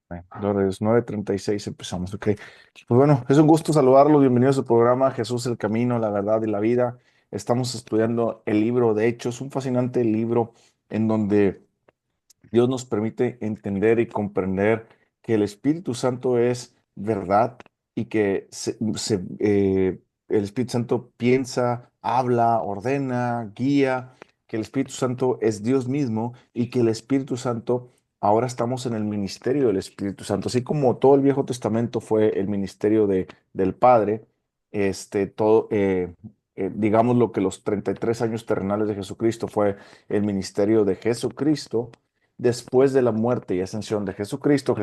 Bueno, ahora es 9:36, empezamos, ok. Pues bueno, es un gusto saludarlos, bienvenidos al programa Jesús el Camino, la Verdad y la Vida. Estamos estudiando el libro de Hechos, un fascinante libro en donde Dios nos permite entender y comprender que el Espíritu Santo es verdad y que el Espíritu Santo piensa, habla, ordena, guía, que el Espíritu Santo es Dios mismo y que el Espíritu Santo, ahora estamos en el ministerio del Espíritu Santo. Así como todo el Viejo Testamento fue el ministerio del Padre, todo, digamos lo que los 33 años terrenales de Jesucristo fue el ministerio de Jesucristo. Después de la muerte y ascensión de Jesucristo,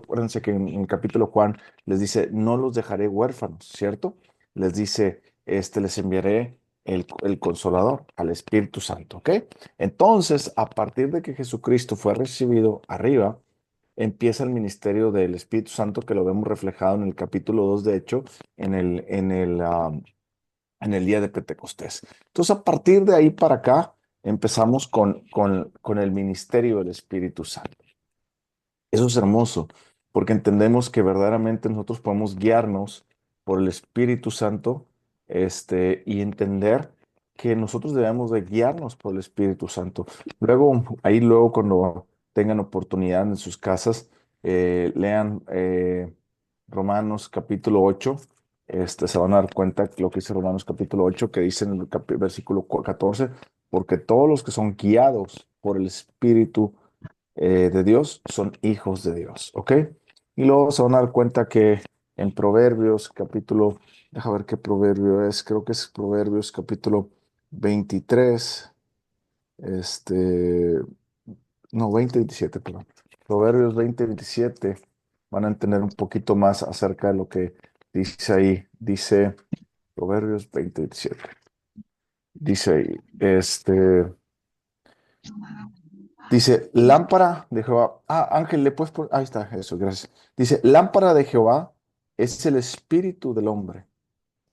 acuérdense que en el capítulo Juan les dice, no los dejaré huérfanos, ¿cierto? Les dice, les enviaré el Consolador, al Espíritu Santo, ¿ok? Entonces, a partir de que Jesucristo fue recibido arriba, empieza el ministerio del Espíritu Santo, que lo vemos reflejado en el capítulo 2 de hecho, en el día de Pentecostés. Entonces, a partir de ahí para acá, empezamos con el ministerio del Espíritu Santo. Eso es hermoso, porque entendemos que verdaderamente nosotros podemos guiarnos por el Espíritu Santo, y entender que nosotros debemos de guiarnos por el Espíritu Santo. Luego cuando tengan oportunidad en sus casas, lean Romanos capítulo 8. Se van a dar cuenta de lo que dice Romanos capítulo 8, que dice en el versículo 14, porque todos los que son guiados por el Espíritu de Dios son hijos de Dios, ¿ok? Y luego se van a dar cuenta que en Proverbios capítulo, deja ver qué proverbio es, creo que es Proverbios capítulo 23, este, no, 27, perdón. Proverbios 27, van a entender un poquito más acerca de lo que dice ahí. Dice Proverbios 27. Dice ahí, dice, lámpara de Jehová. Ah, Ángel, le puedes poner. Ahí está, eso, gracias. Dice, lámpara de Jehová es el espíritu del hombre,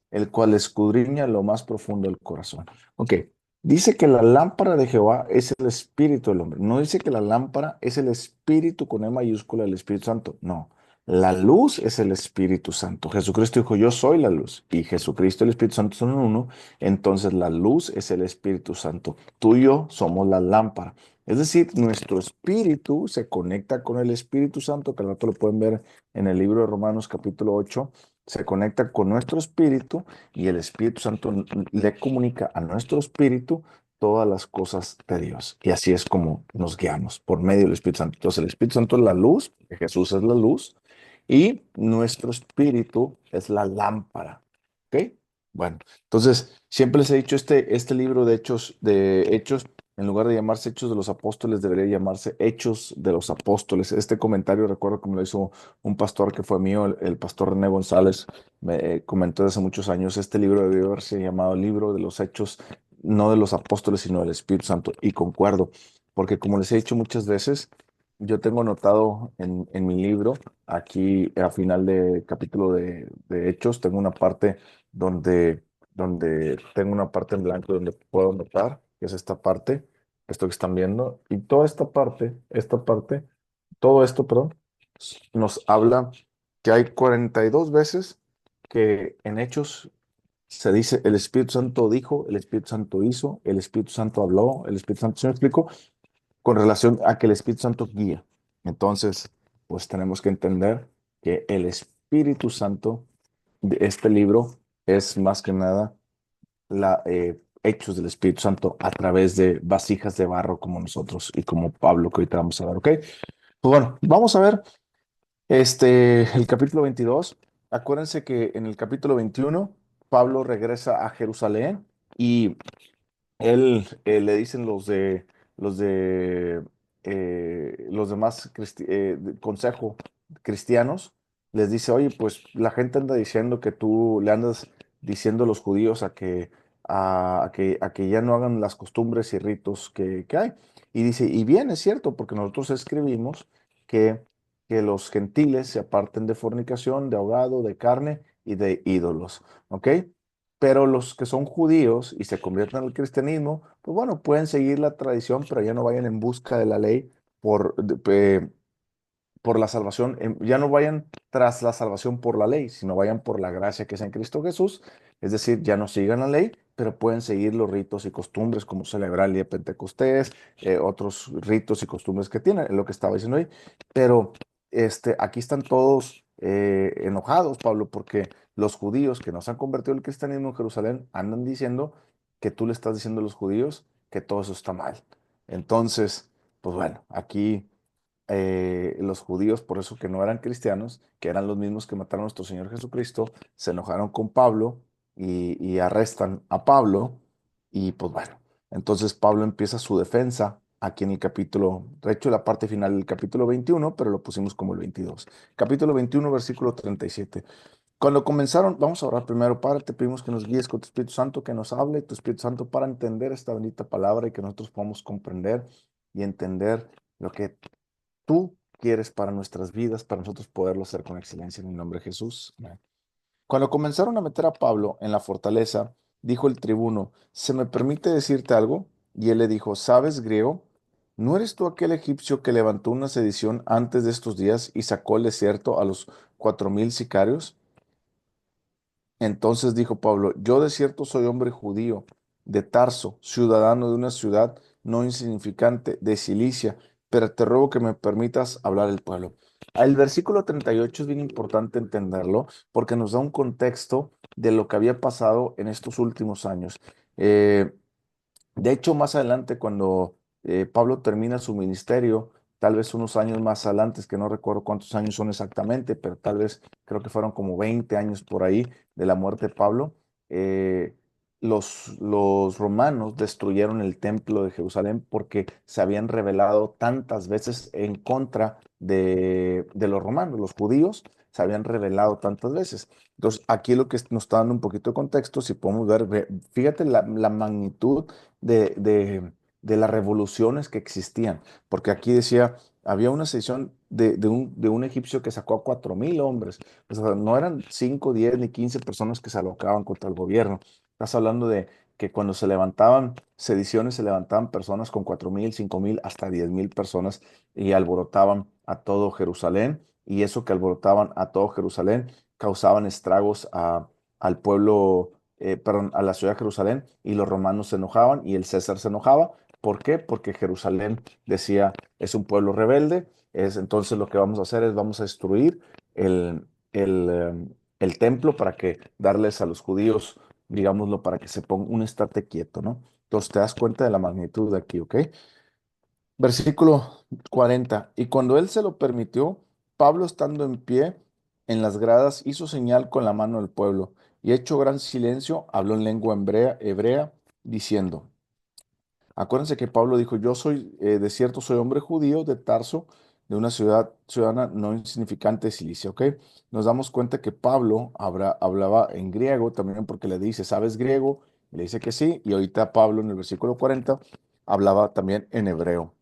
el cual escudriña lo más profundo del corazón. Ok, dice que la lámpara de Jehová es el espíritu del hombre. No dice que la lámpara es el espíritu con E mayúscula del Espíritu Santo. No, la luz es el Espíritu Santo. Jesucristo dijo, yo soy la luz. Y Jesucristo y el Espíritu Santo son uno. Entonces la luz es el Espíritu Santo. Tú y yo somos la lámpara. Es decir, nuestro espíritu se conecta con el Espíritu Santo, que al rato lo pueden ver en el libro de Romanos capítulo 8. Se conecta con nuestro espíritu y el Espíritu Santo le comunica a nuestro espíritu todas las cosas de Dios. Y así es como nos guiamos, por medio del Espíritu Santo. Entonces el Espíritu Santo es la luz, porque Jesús es la luz, y nuestro espíritu es la lámpara. ¿Ok? Bueno, entonces siempre les he dicho, este libro de Hechos, en lugar de llamarse Hechos de los Apóstoles, debería llamarse Hechos de los Apóstoles. Este comentario recuerdo que me lo hizo un pastor que fue mío, el pastor René González. Me comentó hace muchos años, este libro debió haberse llamado Libro de los Hechos, no de los Apóstoles, sino del Espíritu Santo. Y concuerdo, porque como les he dicho muchas veces, yo tengo anotado en mi libro, aquí a final de capítulo de Hechos, tengo una parte donde tengo una parte en blanco donde puedo anotar, que es esta parte, esto que están viendo, y toda esta parte, todo esto, perdón, nos habla que hay 42 veces que en Hechos se dice el Espíritu Santo dijo, el Espíritu Santo hizo, el Espíritu Santo habló, el Espíritu Santo, ¿se me explico? Con relación a que el Espíritu Santo guía. Entonces, pues tenemos que entender que el Espíritu Santo de este libro es más que nada hechos del Espíritu Santo a través de vasijas de barro como nosotros y como Pablo, que ahorita vamos a ver, ¿ok? Pues bueno, vamos a ver el capítulo 22. Acuérdense que en el capítulo 21 Pablo regresa a Jerusalén y le dicen los demás consejo cristianos, les dice, oye, pues la gente anda diciendo que tú le andas diciendo a los judíos a que ya no hagan las costumbres y ritos que hay. Y dice, y bien, es cierto, porque nosotros escribimos que, que los gentiles se aparten de fornicación, de ahogado, de carne y de ídolos. ¿Ok? Pero los que son judíos y se convierten al cristianismo, pues bueno, pueden seguir la tradición, pero ya no vayan en busca de la ley por, de- por la salvación, ya no vayan tras la salvación por la ley, sino vayan por la gracia que es en Cristo Jesús. Es decir, ya no sigan la ley, pero pueden seguir los ritos y costumbres como celebrar el día de Pentecostés, otros ritos y costumbres que tienen, es lo que estaba diciendo ahí. Pero aquí están todos enojados, Pablo, porque los judíos que no se han convertido al cristianismo en Jerusalén andan diciendo que tú le estás diciendo a los judíos que todo eso está mal. Entonces, pues bueno, aquí los judíos, por eso que no eran cristianos, que eran los mismos que mataron a nuestro Señor Jesucristo, se enojaron con Pablo y arrestan a Pablo. Y pues bueno, entonces Pablo empieza su defensa aquí en el capítulo, de hecho la parte final del capítulo 21, pero lo pusimos como el 22. Capítulo 21, versículo 37. Cuando comenzaron, vamos a orar primero. Padre, te pedimos que nos guíes con tu Espíritu Santo, que nos hable tu Espíritu Santo para entender esta bendita palabra y que nosotros podamos comprender y entender lo que tú quieres para nuestras vidas, para nosotros poderlo hacer con excelencia en el nombre de Jesús. Amén. Cuando comenzaron a meter a Pablo en la fortaleza, dijo el tribuno, ¿se me permite decirte algo? Y él le dijo, ¿sabes griego? ¿No eres tú aquel egipcio que levantó una sedición antes de estos días y sacó al desierto a los 4000 sicarios? Entonces dijo Pablo, yo de cierto soy hombre judío, de Tarso, ciudadano de una ciudad no insignificante, de Cilicia, pero te ruego que me permitas hablar el pueblo. El versículo 38 es bien importante entenderlo porque nos da un contexto de lo que había pasado en estos últimos años. Eh, de hecho, más adelante, cuando Pablo termina su ministerio, tal vez unos años más adelante, que no recuerdo cuántos años son exactamente, pero tal vez creo que fueron como 20 años por ahí de la muerte de Pablo, eh, los romanos destruyeron el templo de Jerusalén porque se habían rebelado tantas veces en contra de los romanos, los judíos se habían rebelado tantas veces. Entonces, aquí lo que nos está dando un poquito de contexto, si podemos ver, fíjate la magnitud de, de- de las revoluciones que existían, porque aquí decía, había una sedición de un egipcio que sacó a 4000 hombres, o sea, no eran 5, 10 ni 15 personas que se alocaban contra el gobierno, estás hablando de que cuando se levantaban sediciones, se levantaban personas con 4000, 5000, hasta 10,000 personas y alborotaban a todo Jerusalén, y eso que alborotaban a todo Jerusalén causaban estragos al pueblo, perdón, a la ciudad de Jerusalén, y los romanos se enojaban y el César se enojaba. ¿Por qué? Porque Jerusalén decía, es un pueblo rebelde, entonces lo que vamos a hacer es vamos a destruir el, el templo para que darles a los judíos, digámoslo, para que se ponga un estate quieto, ¿no? Entonces te das cuenta de la magnitud de aquí, ¿ok? Versículo 40. Y cuando él se lo permitió, Pablo estando en pie en las gradas hizo señal con la mano al pueblo y hecho gran silencio, habló en lengua hebrea diciendo, acuérdense que Pablo dijo, yo soy, de cierto, soy hombre judío de Tarso, de una ciudad ciudadana no insignificante de Cilicia, ¿ok? Nos damos cuenta que Pablo hablaba en griego también porque le dice, ¿sabes griego? Y le dice que sí, y ahorita Pablo en el versículo 40 hablaba también en hebreo.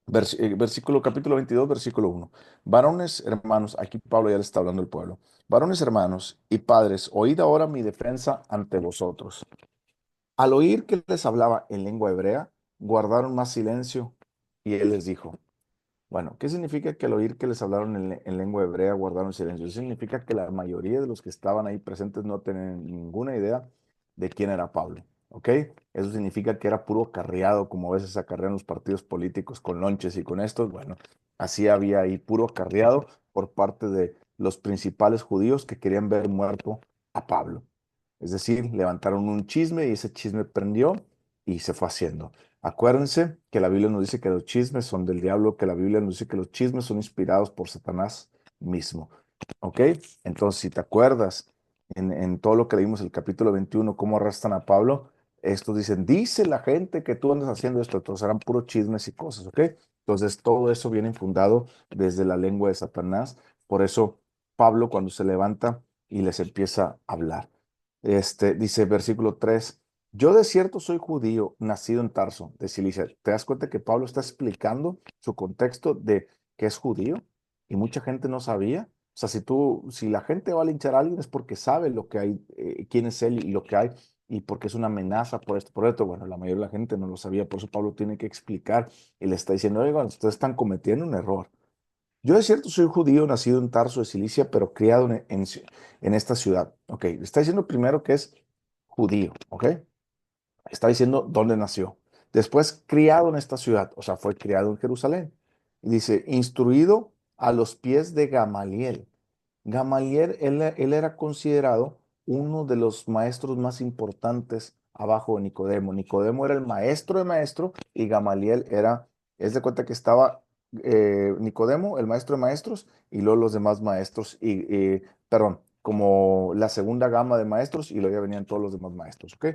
Versículo, capítulo 22, versículo 1. Varones hermanos, aquí Pablo ya le está hablando al pueblo. Varones hermanos y padres, oíd ahora mi defensa ante vosotros. Al oír que les hablaba en lengua hebrea, guardaron más silencio y él les dijo, bueno, ¿qué significa que al oír que les hablaron en lengua hebrea guardaron silencio? Eso significa que la mayoría de los que estaban ahí presentes no tenían ninguna idea de quién era Pablo, ¿ok? Eso significa que era puro acarreado, como a veces acarrean los partidos políticos con lonches y con estos. Bueno, así había ahí puro acarreado por parte de los principales judíos que querían ver muerto a Pablo. Es decir, levantaron un chisme y ese chisme prendió y se fue haciendo. Acuérdense que la Biblia nos dice que los chismes son del diablo, que la Biblia nos dice que los chismes son inspirados por Satanás mismo. ¿Ok? Entonces, si te acuerdas en todo lo que leímos el capítulo 21, cómo arrestan a Pablo, estos dicen, dice la gente que tú andas haciendo esto, entonces eran puros chismes y cosas, ¿ok? Entonces, todo eso viene infundado desde la lengua de Satanás. Por eso, Pablo, cuando se levanta y les empieza a hablar, dice versículo 3. Yo de cierto soy judío, nacido en Tarso, de Cilicia. ¿Te das cuenta que Pablo está explicando su contexto de que es judío y mucha gente no sabía? O sea, si la gente va a linchar a alguien es porque sabe lo que hay, quién es él y lo que hay, y porque es una amenaza por esto, por esto. Bueno, la mayoría de la gente no lo sabía, por eso Pablo tiene que explicar y le está diciendo, oigan, ustedes están cometiendo un error. Yo de cierto soy judío, nacido en Tarso de Cilicia, pero criado en esta ciudad. Ok, está diciendo primero que es judío, ok. Está diciendo dónde nació. Después, criado en esta ciudad, o sea, fue criado en Jerusalén. Y dice, instruido a los pies de Gamaliel. Gamaliel, él era considerado uno de los maestros más importantes abajo de Nicodemo. Nicodemo era el maestro de maestro y Gamaliel era, es de cuenta que estaba Nicodemo, el maestro de maestros, y luego los demás maestros, perdón, como la segunda gama de maestros y luego ya venían todos los demás maestros, ¿ok?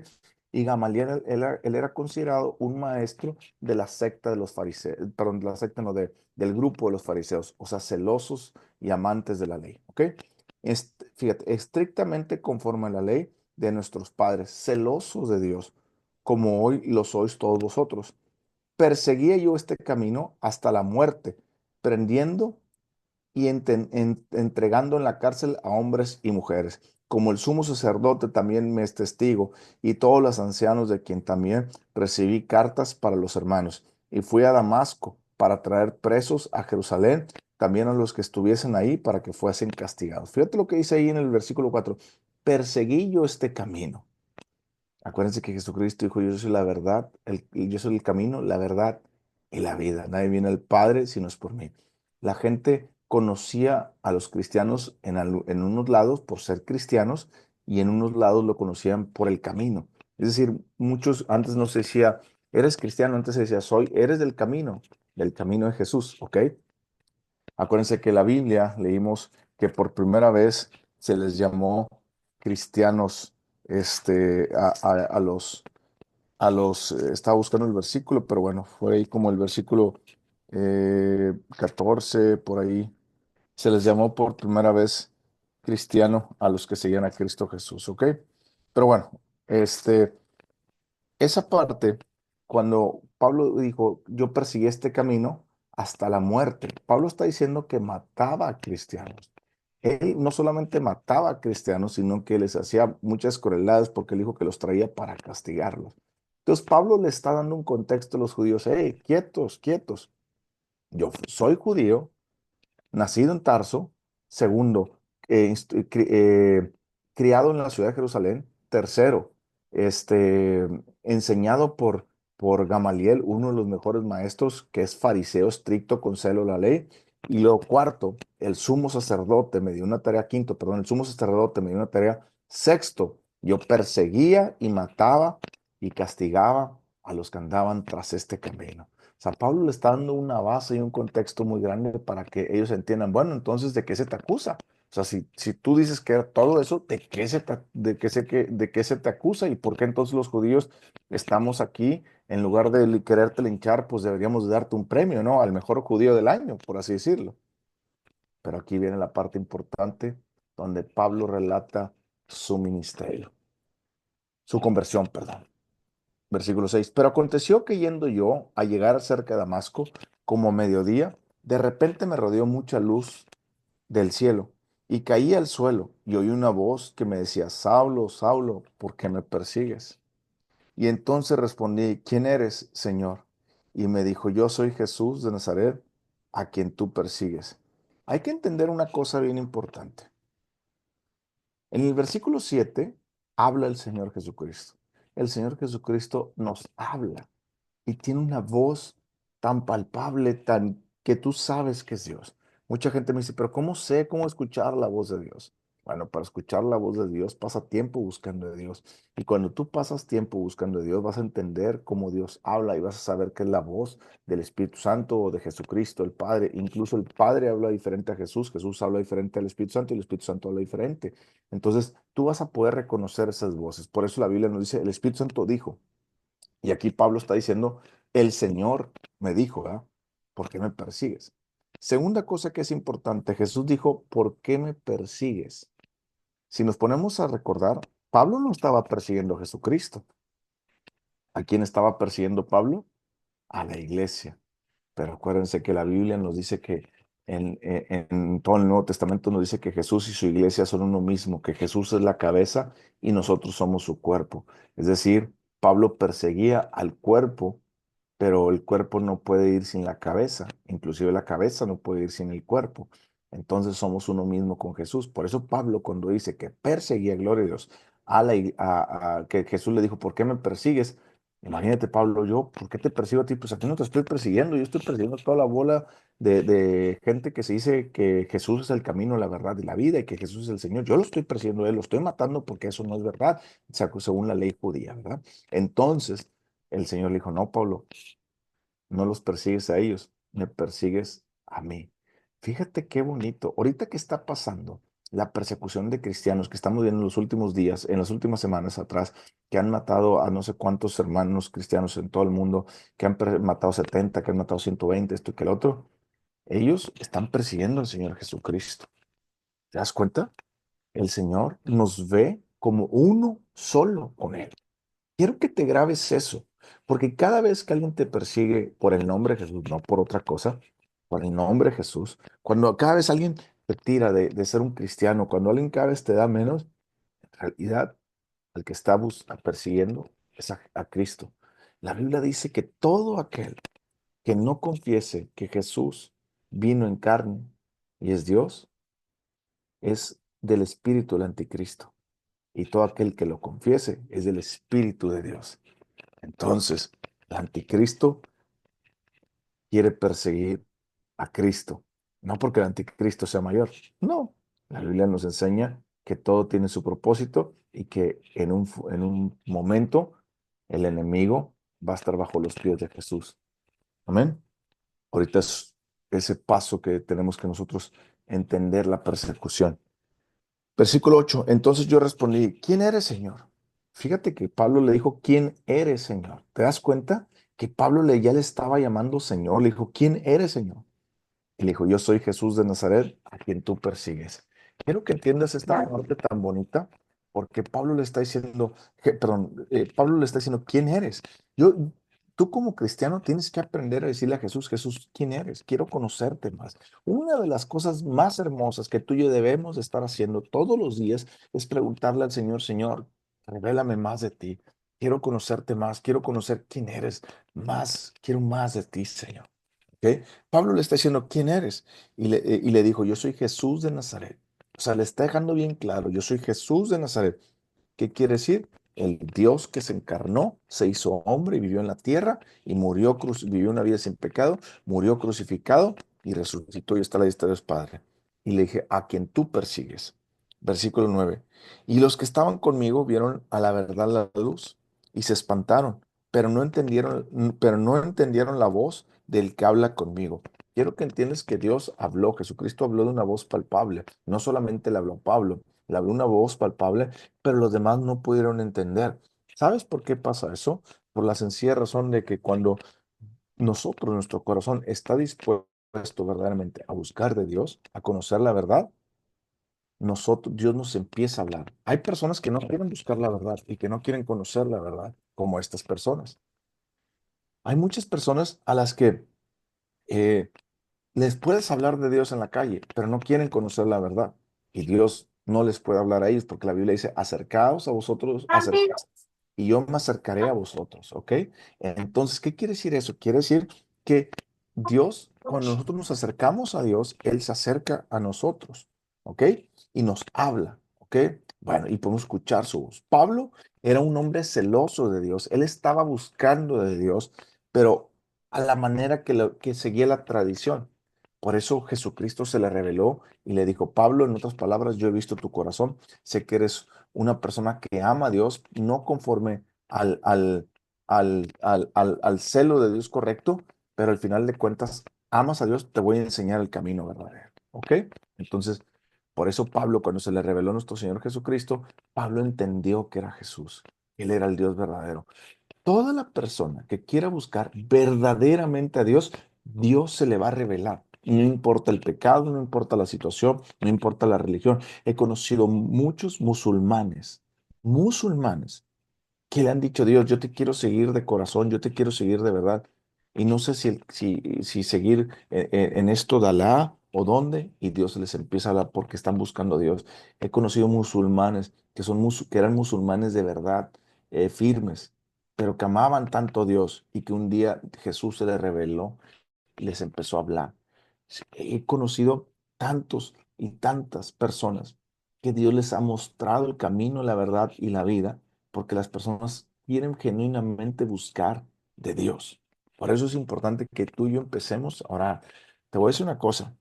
Y Gamaliel, él era considerado un maestro de la secta de los fariseos, perdón, de la secta no, del grupo de los fariseos, o sea, celosos y amantes de la ley, ¿ok? Fíjate, estrictamente conforme a la ley de nuestros padres, celosos de Dios, como hoy lo sois todos vosotros. Perseguía yo este camino hasta la muerte, prendiendo y entregando en la cárcel a hombres y mujeres. Como el sumo sacerdote también me es testigo, y todos los ancianos de quien también recibí cartas para los hermanos. Y fui a Damasco para traer presos a Jerusalén, también a los que estuviesen ahí, para que fuesen castigados. Fíjate lo que dice ahí en el versículo 4. Perseguí yo este camino. Acuérdense que Jesucristo dijo, yo soy la verdad, yo soy el camino, la verdad y la vida. Nadie viene al Padre si no es por mí. La gente conocía a los cristianos en unos lados por ser cristianos y en unos lados lo conocían por el camino. Es decir, muchos antes no se decía, eres cristiano, antes se decía, eres del camino de Jesús, ¿ok? Acuérdense que la Biblia leímos que por primera vez se les llamó cristianos estaba buscando el versículo, pero bueno, fue ahí como el versículo 14, por ahí, se les llamó por primera vez cristiano a los que seguían a Cristo Jesús, ¿ok? Pero bueno, este, esa parte, cuando Pablo dijo, yo persiguí este camino hasta la muerte, Pablo está diciendo que mataba a cristianos. Él no solamente mataba a cristianos, sino que les hacía muchas crueldades porque él dijo que los traía para castigarlos. Entonces Pablo le está dando un contexto a los judíos, hey, quietos, quietos. Yo soy judío, nacido en Tarso. Segundo, criado en la ciudad de Jerusalén. Tercero, enseñado por Gamaliel, uno de los mejores maestros, que es fariseo estricto con celo de la ley. Y luego cuarto, el sumo sacerdote me dio una tarea, quinto, perdón, el sumo sacerdote me dio una tarea. Sexto, yo perseguía y mataba y castigaba a los que andaban tras este camino. O sea, Pablo le está dando una base y un contexto muy grande para que ellos entiendan, bueno, entonces, ¿de qué se te acusa? O sea, si tú dices que era todo eso, ¿de qué se te acusa? ¿Y por qué entonces los judíos estamos aquí, en lugar de quererte linchar, pues deberíamos de darte un premio, ¿no? Al mejor judío del año, por así decirlo. Pero aquí viene la parte importante donde Pablo relata su ministerio, su conversión, perdón. Versículo 6. Pero aconteció que yendo yo a llegar cerca de Damasco, como a mediodía, de repente me rodeó mucha luz del cielo y caí al suelo y oí una voz que me decía, Saulo, Saulo, ¿por qué me persigues? Y entonces respondí, ¿quién eres, Señor? Y me dijo, yo soy Jesús de Nazaret, a quien tú persigues. Hay que entender una cosa bien importante. En el versículo 7 habla el Señor Jesucristo. El Señor Jesucristo nos habla y tiene una voz tan palpable, tan que tú sabes que es Dios. Mucha gente me dice, pero ¿cómo sé cómo escuchar la voz de Dios? Bueno, para escuchar la voz de Dios pasa tiempo buscando de Dios. Y cuando tú pasas tiempo buscando de Dios, vas a entender cómo Dios habla y vas a saber que es la voz del Espíritu Santo o de Jesucristo, el Padre. Incluso el Padre habla diferente a Jesús, Jesús habla diferente al Espíritu Santo y el Espíritu Santo habla diferente. Entonces, tú vas a poder reconocer esas voces. Por eso la Biblia nos dice, el Espíritu Santo dijo. Y aquí Pablo está diciendo, el Señor me dijo, ¿verdad? ¿Por qué me persigues? Segunda cosa que es importante, Jesús dijo, ¿por qué me persigues? Si nos ponemos a recordar, Pablo no estaba persiguiendo a Jesucristo. ¿A quién estaba persiguiendo Pablo? A la iglesia. Pero acuérdense que la Biblia nos dice que en todo el Nuevo Testamento nos dice que Jesús y su iglesia son uno mismo, que Jesús es la cabeza y nosotros somos su cuerpo. Es decir, Pablo perseguía al cuerpo pero el cuerpo no puede ir sin la cabeza, inclusive la cabeza no puede ir sin el cuerpo. Entonces somos uno mismo con Jesús. Por eso Pablo cuando dice que perseguía, gloria a Dios, que Jesús le dijo, ¿por qué me persigues? Imagínate, Pablo, yo, ¿por qué te persigo a ti? Pues a ti no te estoy persiguiendo, yo estoy persiguiendo a toda la bola de gente que se dice que Jesús es el camino, la verdad y la vida y que Jesús es el Señor. Yo lo estoy persiguiendo a él, lo estoy matando porque eso no es verdad, según la ley judía, ¿verdad? Entonces, el Señor le dijo, no, Pablo, no los persigues a ellos, me persigues a mí. Fíjate qué bonito. Ahorita que está pasando la persecución de cristianos que estamos viendo en los últimos días, en las últimas semanas atrás, que han matado a no sé cuántos hermanos cristianos en todo el mundo, que han matado 70, que han matado 120, esto y que el otro, ellos están persiguiendo al Señor Jesucristo. ¿Te das cuenta? El Señor nos ve como uno solo con Él. Quiero que te grabes eso, porque cada vez que alguien te persigue por el nombre de Jesús, no por otra cosa, por el nombre de Jesús, cuando cada vez alguien te tira de ser un cristiano, cuando alguien cada vez te da menos, en realidad el que está persiguiendo es a Cristo. La Biblia dice que todo aquel que no confiese que Jesús vino en carne y es Dios, es del espíritu del anticristo. Y todo aquel que lo confiese es del espíritu de Dios. Entonces, el anticristo quiere perseguir a Cristo, no porque el anticristo sea mayor, no. La Biblia nos enseña que todo tiene su propósito y que en un momento el enemigo va a estar bajo los pies de Jesús. Amén. Ahorita es ese paso que tenemos que nosotros entender la persecución. Versículo 8. Entonces yo respondí, ¿quién eres, Señor? Fíjate que Pablo le dijo, ¿quién eres, Señor? ¿Te das cuenta? Que Pablo ya le estaba llamando Señor. Le dijo, ¿quién eres, Señor? Y le dijo, yo soy Jesús de Nazaret, a quien tú persigues. Quiero que entiendas esta parte tan bonita, porque Pablo le está diciendo, Pablo le está diciendo, ¿quién eres? Yo, tú como cristiano tienes que aprender a decirle a Jesús, Jesús, ¿quién eres? Quiero conocerte más. Una de las cosas más hermosas que tú y yo debemos estar haciendo todos los días es preguntarle al Señor, Señor, revélame más de ti. Quiero conocerte más, quiero conocer quién eres más, quiero más de ti, Señor. ¿Ok? Pablo le está diciendo, ¿quién eres? Y le dijo, yo soy Jesús de Nazaret. O sea, le está dejando bien claro, yo soy Jesús de Nazaret. ¿Qué quiere decir? El Dios que se encarnó, se hizo hombre y vivió en la tierra y murió, vivió una vida sin pecado, murió crucificado y resucitó y está a la diestra de Dios Padre. Y le dije, a quien tú persigues. Versículo 9. Y los que estaban conmigo vieron a la verdad la luz y se espantaron, pero no entendieron la voz del que habla conmigo. Quiero que entiendas que Dios habló, Jesucristo habló de una voz palpable. No solamente le habló a Pablo, le habló una voz palpable, pero los demás no pudieron entender. ¿Sabes por qué pasa eso? Por la sencilla razón de que cuando nuestro corazón está dispuesto verdaderamente a buscar de Dios, a conocer la verdad, Dios nos empieza a hablar. Hay personas que no quieren buscar la verdad y que no quieren conocer la verdad, como estas personas. Hay muchas personas a las que eh, les puedes hablar de Dios en la calle, pero no quieren conocer la verdad. Y Dios no les puede hablar a ellos porque la Biblia dice, acercaos a vosotros, acercaos, y yo me acercaré a vosotros, ¿ok? Entonces, ¿qué quiere decir eso? Quiere decir que Dios, cuando nosotros nos acercamos a Dios, Él se acerca a nosotros, ¿ok? Y nos habla, ¿ok? Bueno, y podemos escuchar su voz. Pablo era un hombre celoso de Dios, él estaba buscando de Dios, pero a la manera que seguía la tradición. Por eso Jesucristo se le reveló y le dijo, Pablo, en otras palabras, yo he visto tu corazón, sé que eres una persona que ama a Dios, no conforme al celo de Dios correcto, pero al final de cuentas, amas a Dios, te voy a enseñar el camino verdadero. ¿Ok? Entonces, por eso Pablo, cuando se le reveló a nuestro Señor Jesucristo, Pablo entendió que era Jesús, Él era el Dios verdadero. Toda la persona que quiera buscar verdaderamente a Dios, Dios se le va a revelar. No importa el pecado, no importa la situación, no importa la religión. He conocido muchos musulmanes, que le han dicho, Dios, yo te quiero seguir de corazón, yo te quiero seguir de verdad. Y no sé si seguir en esto de Alá o dónde, y Dios les empieza a hablar porque están buscando a Dios. He conocido musulmanes que eran musulmanes de verdad, firmes, pero que amaban tanto a Dios y que un día Jesús se les reveló y les empezó a hablar. Sí, he conocido tantos y tantas personas que Dios les ha mostrado el camino, la verdad y la vida, porque las personas quieren genuinamente buscar de Dios. Por eso es importante que tú y yo empecemos. Ahora, te voy a decir una cosa.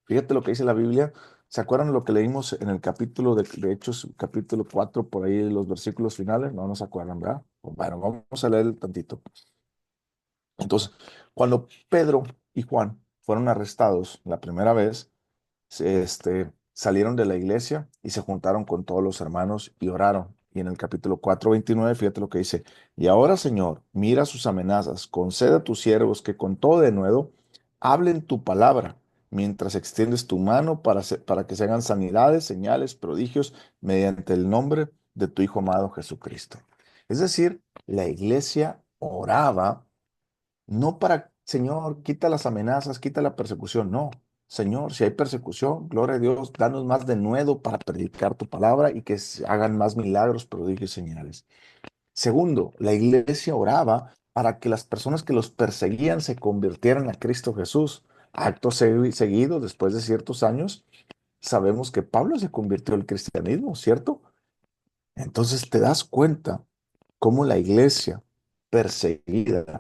Fíjate lo que dice la Biblia. ¿Se acuerdan lo que leímos en el capítulo de Hechos, capítulo 4 por ahí los versículos finales? No se acuerdan, ¿verdad? Bueno, vamos a leer tantito. Entonces, cuando Pedro y Juan fueron arrestados la primera vez, salieron de la iglesia y se juntaron con todos los hermanos y oraron. Y en el capítulo 4:29, fíjate lo que dice. Y ahora, Señor, mira sus amenazas, concede a tus siervos que con todo denuedo hablen tu palabra, mientras extiendes tu mano para que se hagan sanidades, señales, prodigios, mediante el nombre de tu Hijo amado Jesucristo. Es decir, la iglesia oraba no para, Señor, quita las amenazas, quita la persecución. No, Señor, si hay persecución, gloria a Dios, danos más denuedo para predicar tu palabra y que se hagan más milagros, prodigios y señales. Segundo, la iglesia oraba para que las personas que los perseguían se convirtieran a Cristo Jesús. Seguido, después de ciertos años, sabemos que Pablo se convirtió al cristianismo, ¿cierto? Entonces te das cuenta cómo la iglesia perseguida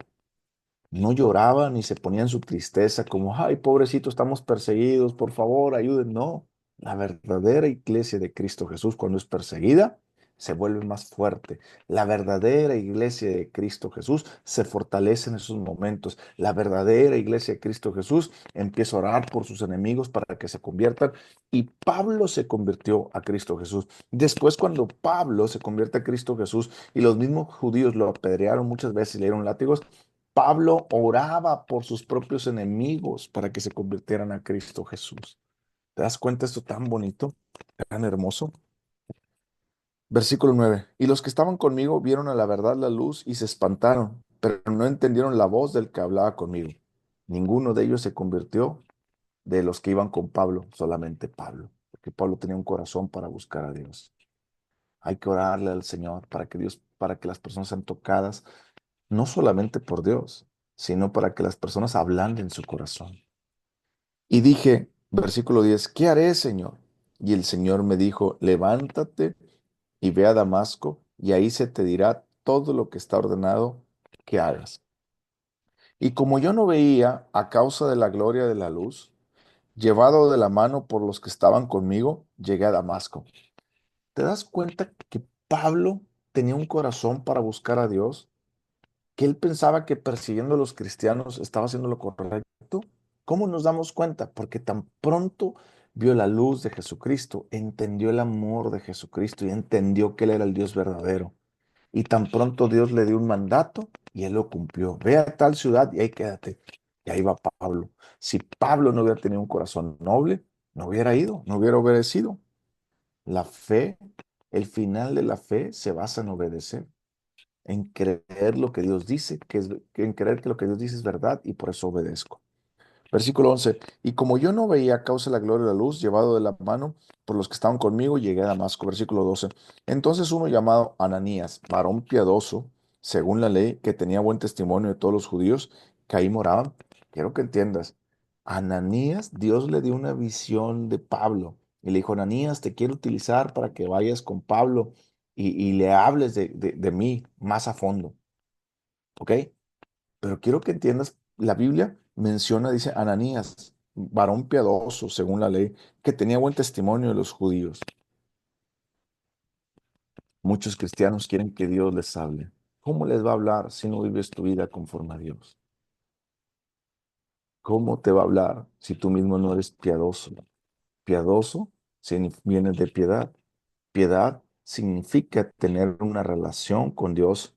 no lloraban ni se ponían su tristeza como, ay, pobrecito, estamos perseguidos, por favor, ayuden. No, la verdadera iglesia de Cristo Jesús cuando es perseguida se vuelve más fuerte. La verdadera iglesia de Cristo Jesús se fortalece en esos momentos. La verdadera iglesia de Cristo Jesús empieza a orar por sus enemigos para que se conviertan. Y Pablo se convirtió a Cristo Jesús. Después, cuando Pablo se convierte a Cristo Jesús y los mismos judíos lo apedrearon muchas veces y le dieron látigos, Pablo oraba por sus propios enemigos para que se convirtieran a Cristo Jesús. ¿Te das cuenta esto tan bonito, tan hermoso? Versículo 9. Y los que estaban conmigo vieron a la verdad la luz y se espantaron, pero no entendieron la voz del que hablaba conmigo. Ninguno de ellos se convirtió de los que iban con Pablo, solamente Pablo, porque Pablo tenía un corazón para buscar a Dios. Hay que orarle al Señor para que las personas sean tocadas no solamente por Dios, sino para que las personas ablanden su corazón. Y dije, versículo 10, ¿qué haré, Señor? Y el Señor me dijo, levántate y ve a Damasco, y ahí se te dirá todo lo que está ordenado que hagas. Y como yo no veía a causa de la gloria de la luz, llevado de la mano por los que estaban conmigo, llegué a Damasco. ¿Te das cuenta que Pablo tenía un corazón para buscar a Dios? Que él pensaba que persiguiendo a los cristianos estaba haciendo lo correcto. ¿Cómo nos damos cuenta? Porque tan pronto vio la luz de Jesucristo, entendió el amor de Jesucristo y entendió que Él era el Dios verdadero. Y tan pronto Dios le dio un mandato y Él lo cumplió. Ve a tal ciudad y ahí quédate. Y ahí va Pablo. Si Pablo no hubiera tenido un corazón noble, no hubiera ido, no hubiera obedecido. La fe, el final de la fe se basa en obedecer, en creer lo que Dios dice, en creer que lo que Dios dice es verdad y por eso obedezco. Versículo 11. Y como yo no veía a causa de la gloria de la luz, llevado de la mano por los que estaban conmigo, llegué a Damasco. Versículo 12. Entonces uno llamado Ananías, varón piadoso, según la ley, que tenía buen testimonio de todos los judíos que ahí moraban. Quiero que entiendas. Ananías, Dios le dio una visión de Pablo y le dijo, Ananías, te quiero utilizar para que vayas con Pablo y le hables de mí más a fondo. ¿Ok? Pero quiero que entiendas, la Biblia menciona, dice Ananías, varón piadoso según la ley, que tenía buen testimonio de los judíos. Muchos cristianos quieren que Dios les hable. ¿Cómo les va a hablar si no vives tu vida conforme a Dios? ¿Cómo te va a hablar si tú mismo no eres piadoso? Piadoso viene de piedad. Piedad significa tener una relación con Dios,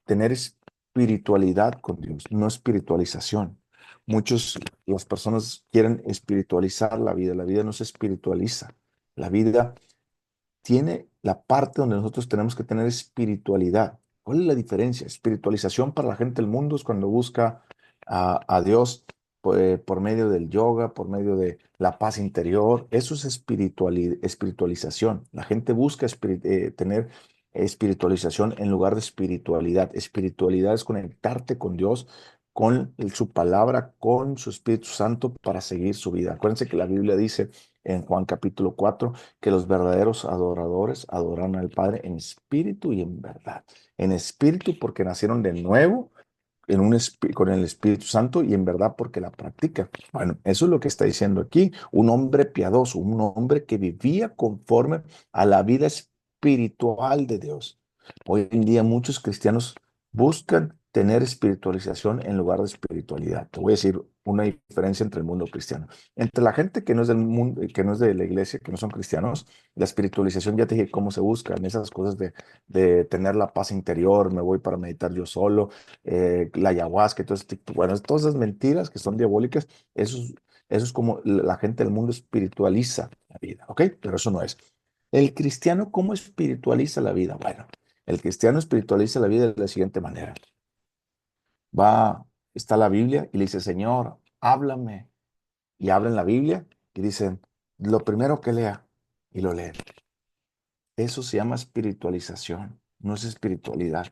tener espiritualidad con Dios, no espiritualización. Las personas quieren espiritualizar la vida no se espiritualiza. La vida tiene la parte donde nosotros tenemos que tener espiritualidad. ¿Cuál es la diferencia? Espiritualización para la gente del mundo es cuando busca a Dios por medio del yoga, por medio de la paz interior. Eso es espiritualización. La gente busca tener espiritualización en lugar de espiritualidad. Espiritualidad es conectarte con Dios, con su palabra, con su Espíritu Santo para seguir su vida. Acuérdense que la Biblia dice en Juan capítulo 4 que los verdaderos adoradores adoran al Padre en espíritu y en verdad. En espíritu porque nacieron de nuevo con el Espíritu Santo y en verdad porque la practica. Bueno, eso es lo que está diciendo aquí. Un hombre piadoso, un hombre que vivía conforme a la vida espiritual de Dios. Hoy en día muchos cristianos buscan tener espiritualización en lugar de espiritualidad. Te voy a decir una diferencia entre el mundo cristiano. Entre la gente que no es del mundo, que no es de la iglesia, que no son cristianos, la espiritualización ya te dije cómo se busca, en esas cosas de tener la paz interior, me voy para meditar yo solo, la ayahuasca y todo ese tipo, bueno, todas esas mentiras que son diabólicas, eso es como la gente del mundo espiritualiza la vida, ¿ok? Pero eso no es. El cristiano, ¿cómo espiritualiza la vida? Bueno, el cristiano espiritualiza la vida de la siguiente manera. Va, está la Biblia y le dice, Señor, háblame. Y abren la Biblia y dicen, lo primero que lea, y lo leen. Eso se llama espiritualización, no es espiritualidad.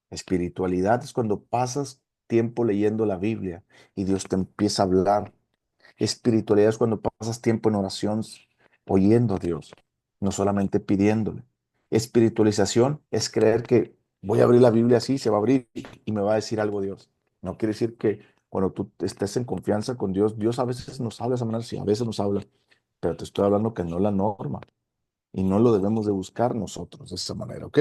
Espiritualidad es cuando pasas tiempo leyendo la Biblia y Dios te empieza a hablar. Espiritualidad es cuando pasas tiempo en oración oyendo a Dios, no solamente pidiéndole. Espiritualización es creer que voy a abrir la Biblia así, se va a abrir y me va a decir algo Dios. No quiere decir que cuando tú estés en confianza con Dios, Dios a veces nos habla de esa manera, sí, a veces nos habla, pero te estoy hablando que no es la norma y no lo debemos de buscar nosotros de esa manera, ¿ok?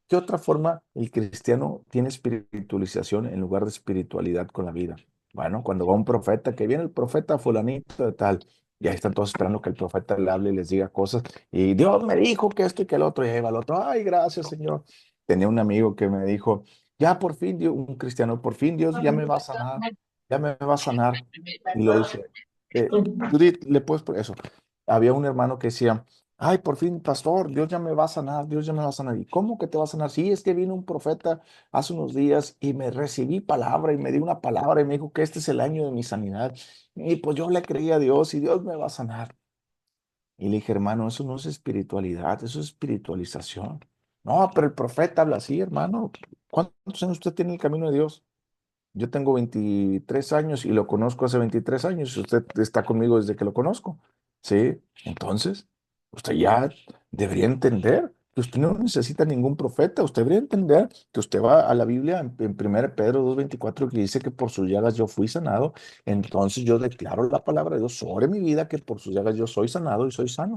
¿Qué otra forma el cristiano tiene espiritualización en lugar de espiritualidad con la vida? Bueno, cuando va un profeta, que viene el profeta fulanito de tal, y ahí están todos esperando que el profeta le hable y les diga cosas, y Dios me dijo que esto y que el otro, y ahí va el otro, ay, gracias, Señor. Tenía un amigo que me dijo, ya por fin, Dios, un cristiano, por fin Dios ya me va a sanar, ya me va a sanar. Y lo dice, Judith, le puedes por eso. Había un hermano que decía, ay, por fin, pastor, Dios ya me va a sanar, Dios ya me va a sanar. ¿Y cómo que te va a sanar? Sí, es que vino un profeta hace unos días y me recibí palabra y me dio una palabra y me dijo que este es el año de mi sanidad. Y pues yo le creí a Dios y Dios me va a sanar. Y le dije, hermano, eso no es espiritualidad, eso es espiritualización. No, pero el profeta habla así, hermano. ¿Cuántos años usted tiene en el camino de Dios? Yo tengo 23 años y lo conozco hace 23 años. Usted está conmigo desde que lo conozco. ¿Sí? Entonces, usted ya debería entender que usted no necesita ningún profeta. Usted debería entender que usted va a la Biblia en 1 Pedro 2:24 que dice que por sus llagas yo fui sanado. Entonces yo declaro la palabra de Dios sobre mi vida que por sus llagas yo soy sanado y soy sano.